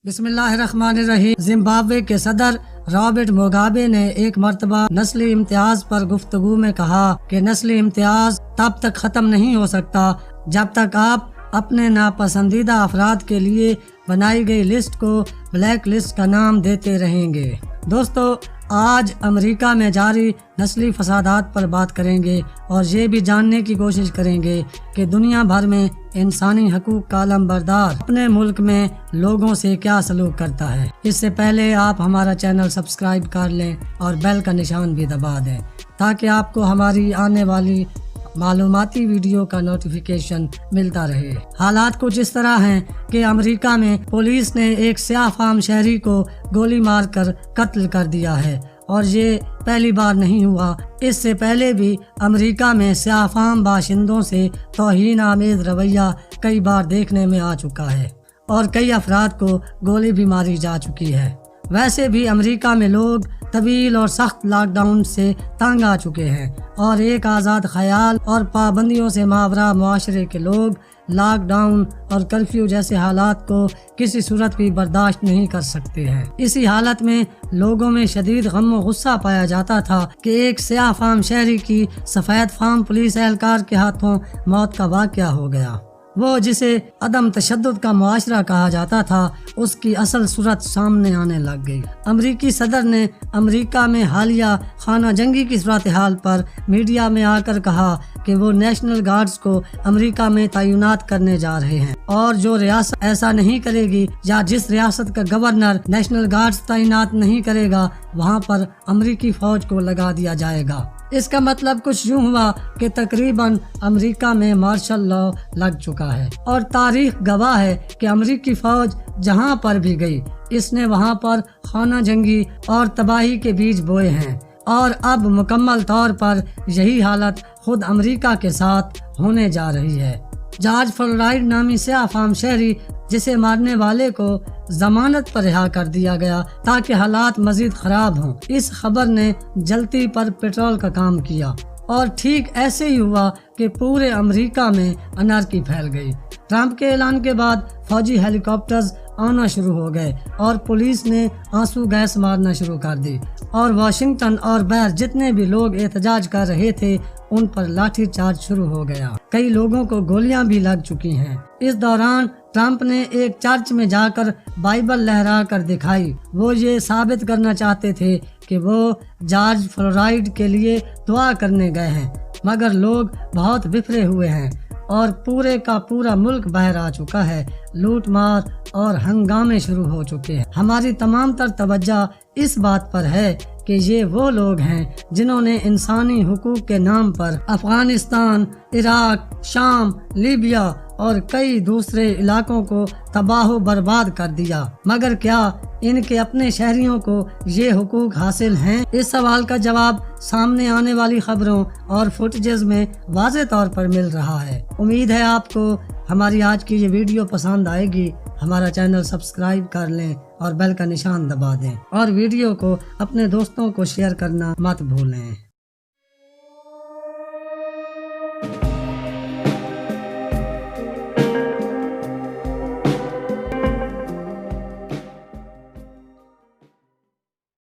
بسم اللہ الرحمن الرحیم۔ زمبابوے کے صدر رابرٹ موگابے نے ایک مرتبہ نسلی امتیاز پر گفتگو میں کہا کہ نسلی امتیاز تب تک ختم نہیں ہو سکتا جب تک آپ اپنے ناپسندیدہ افراد کے لیے بنائی گئی لسٹ کو بلیک لسٹ کا نام دیتے رہیں گے۔ دوستو، آج امریکہ میں جاری نسلی فسادات پر بات کریں گے اور یہ بھی جاننے کی کوشش کریں گے کہ دنیا بھر میں انسانی حقوق کا علم بردار اپنے ملک میں لوگوں سے کیا سلوک کرتا ہے۔ اس سے پہلے آپ ہمارا چینل سبسکرائب کر لیں اور بیل کا نشان بھی دبا دیں تاکہ آپ کو ہماری آنے والی معلوماتی ویڈیو کا نوٹیفیکیشن ملتا رہے۔ حالات کچھ اس طرح ہیں کہ امریکہ میں پولیس نے ایک سیاہ فام شہری کو گولی مار کر قتل کر دیا ہے، اور یہ پہلی بار نہیں ہوا۔ اس سے پہلے بھی امریکہ میں سیاہ فام باشندوں سے توہین آمیز رویہ کئی بار دیکھنے میں آ چکا ہے اور کئی افراد کو گولی بھی ماری جا چکی ہے۔ ویسے بھی امریکہ میں لوگ طویل اور سخت لاک ڈاؤن سے تنگ آ چکے ہیں، اور ایک آزاد خیال اور پابندیوں سے ماورا معاشرے کے لوگ لاک ڈاؤن اور کرفیو جیسے حالات کو کسی صورت بھی برداشت نہیں کر سکتے ہیں۔ اسی حالت میں لوگوں میں شدید غم و غصہ پایا جاتا تھا کہ ایک سیاہ فام شہری کی سفید فام پولیس اہلکار کے ہاتھوں موت کا واقعہ ہو گیا۔ وہ جسے عدم تشدد کا معاشرہ کہا جاتا تھا، اس کی اصل صورت سامنے آنے لگ گئی۔ امریکی صدر نے امریکہ میں حالیہ خانہ جنگی کی صورتحال پر میڈیا میں آ کر کہا کہ وہ نیشنل گارڈز کو امریکہ میں تعینات کرنے جا رہے ہیں، اور جو ریاست ایسا نہیں کرے گی یا جس ریاست کا گورنر نیشنل گارڈز تعینات نہیں کرے گا، وہاں پر امریکی فوج کو لگا دیا جائے گا۔ اس کا مطلب کچھ یوں ہوا کہ تقریباً امریکہ میں مارشل لاء لگ چکا ہے، اور تاریخ گواہ ہے کہ امریکی فوج جہاں پر بھی گئی، اس نے وہاں پر خانہ جنگی اور تباہی کے بیج بوئے ہیں، اور اب مکمل طور پر یہی حالت خود امریکہ کے ساتھ ہونے جا رہی ہے۔ جارج فلوائڈ نامی سیاہ فام شہری، جسے مارنے والے کو ضمانت پر رہا کر دیا گیا تاکہ حالات مزید خراب ہوں، اس خبر نے جلتی پر پیٹرول کا کام کیا، اور ٹھیک ایسے ہی ہوا کہ پورے امریکہ میں انارکی پھیل گئی۔ ٹرمپ کے اعلان کے بعد فوجی ہیلی کاپٹرز آنا شروع ہو گئے اور پولیس نے آنسو گیس مارنا شروع کر دی، اور واشنگٹن اور باہر جتنے بھی لوگ احتجاج کر رہے تھے ان پر لاٹھی چارج شروع ہو گیا۔ کئی لوگوں کو گولیاں بھی لگ چکی ہیں۔ اس دوران ٹرمپ نے ایک چرچ میں جا کر بائبل لہرا کر دکھائی۔ وہ یہ ثابت کرنا چاہتے تھے کہ وہ جارج فلوائڈ کے لیے دعا کرنے گئے ہیں، مگر لوگ بہت بفرے ہوئے ہیں اور پورے کا پورا ملک باہر آ چکا ہے۔ لوٹ مار اور ہنگامے شروع ہو چکے ہیں۔ ہماری تمام تر توجہ اس بات پر ہے کہ یہ وہ لوگ ہیں جنہوں نے انسانی حقوق کے نام پر افغانستان، عراق، شام، لیبیا اور کئی دوسرے علاقوں کو تباہ و برباد کر دیا، مگر کیا ان کے اپنے شہریوں کو یہ حقوق حاصل ہیں؟ اس سوال کا جواب سامنے آنے والی خبروں اور فوٹیجز میں واضح طور پر مل رہا ہے۔ امید ہے آپ کو ہماری آج کی یہ ویڈیو پسند آئے گی۔ ہمارا چینل سبسکرائب کر لیں اور بیل کا نشان دبا دیں، اور ویڈیو کو اپنے دوستوں کو شیئر کرنا مت بھولیں۔